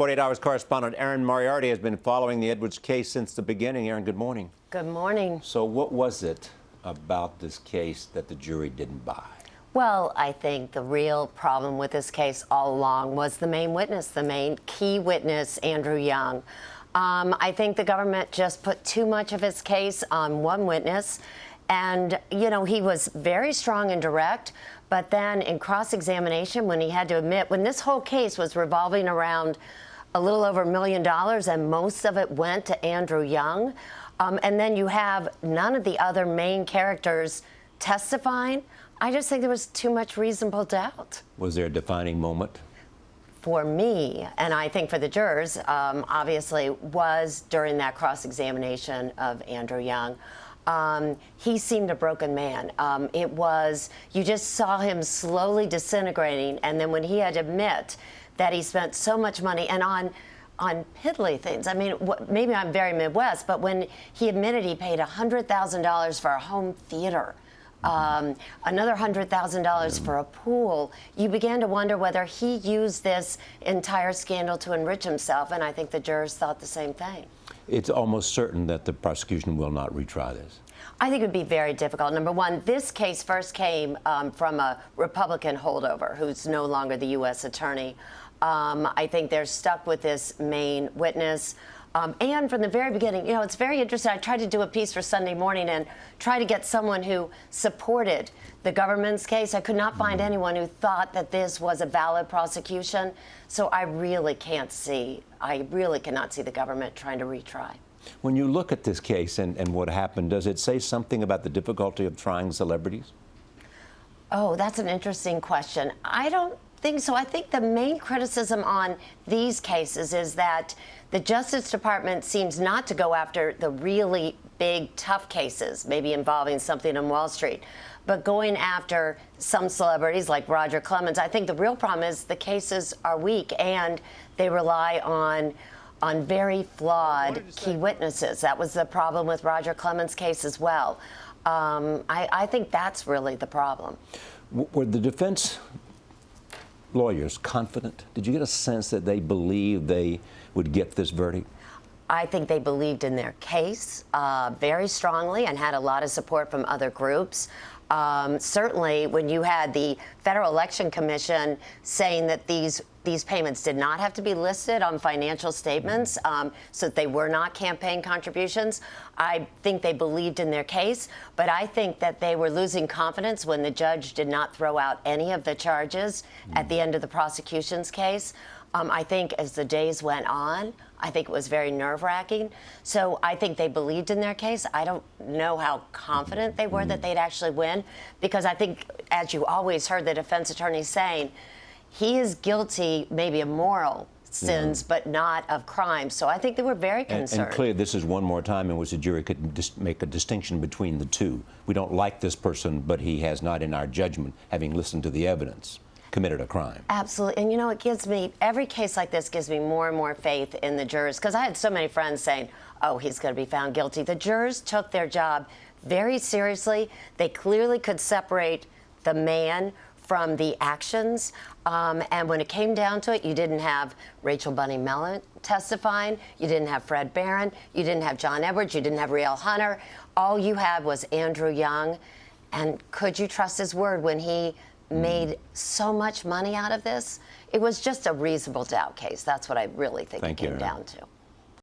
48 Hours correspondent Erin Moriarty has been following the Edwards case since the beginning. Erin, good morning. Good morning. So what was it about this case that the jury didn't buy? Well, I think the real problem with this case all along was the main witness, the main key witness, Andrew Young. I think the government just put too much of its case on one witness. And, you know, he was very strong and direct, but then in cross-examination, when he had to admit, when this whole case was revolving around a little over $1 million and most of it went to Andrew Young, and then you have none of the other main characters testifying, I just think there was too much reasonable doubt. Was there a defining moment? For me, and I think for the jurors, obviously, was during that cross-examination of Andrew Young. He seemed a broken man. You just saw him slowly disintegrating, and then when he had to admit that he spent so much money and on piddly things. I mean, maybe I'm very Midwest, but when he admitted he paid $100,000 for a home theater, another $100,000 for a pool, you began to wonder whether he used this entire scandal to enrich himself, and I think the jurors thought the same thing. It's almost certain that the prosecution will not retry this. I think it would be very difficult. Number one, this case first came from a Republican holdover who's no longer the U.S. attorney. I think they're stuck with this main witness. And from the very beginning, you know, it's very interesting. I tried to do a piece for Sunday Morning and try to get someone who supported the government's case. I could not find anyone who thought that this was a valid prosecution. So I really cannot see the government trying to retry. When you look at this case and what happened, does it say something about the difficulty of trying celebrities? Oh, that's an interesting question. I don't think so. I think the main criticism on these cases is that the Justice Department seems not to go after the really big, tough cases, maybe involving something on Wall Street, but going after some celebrities like Roger Clemens. I think the real problem is the cases are weak and they rely on very flawed key witnesses. That was the problem with Roger Clemens' case as well. I think that's really the problem. Were the defense lawyers confident? Did you get a sense that they believed they would get this verdict? I think they believed in their case very strongly and had a lot of support from other groups. Certainly, when you had the Federal Election Commission saying that these payments did not have to be listed on financial statements, so that they were not campaign contributions, I think they believed in their case. But I think that they were losing confidence when the judge did not throw out any of the charges at the end of the prosecution's case. I think as the days went on, I think it was very nerve-wracking. So I think they believed in their case. I don't know how confident they were that they'd actually win, because I think, as you always heard the defense attorney saying, he is guilty maybe of moral sins, but not of crimes. So I think they were very concerned. And clearly, this is one more time in which the jury could make a distinction between the two. We don't like this person, but he has not, in our judgment, having listened to the evidence, committed a crime. Absolutely. And, you know, it gives me, every case like this gives me more and more faith in the jurors, because I had so many friends saying, oh, he's going to be found guilty. The jurors took their job very seriously. They clearly could separate the man from the actions. And when it came down to it, you didn't have Rachel Bunny Mellon testifying. You didn't have Fred Barron. You didn't have John Edwards. You didn't have Riel Hunter. All you had was Andrew Young. And could you trust his word when he made so much money out of this? It was just a reasonable doubt case. That's what I really think it came down to.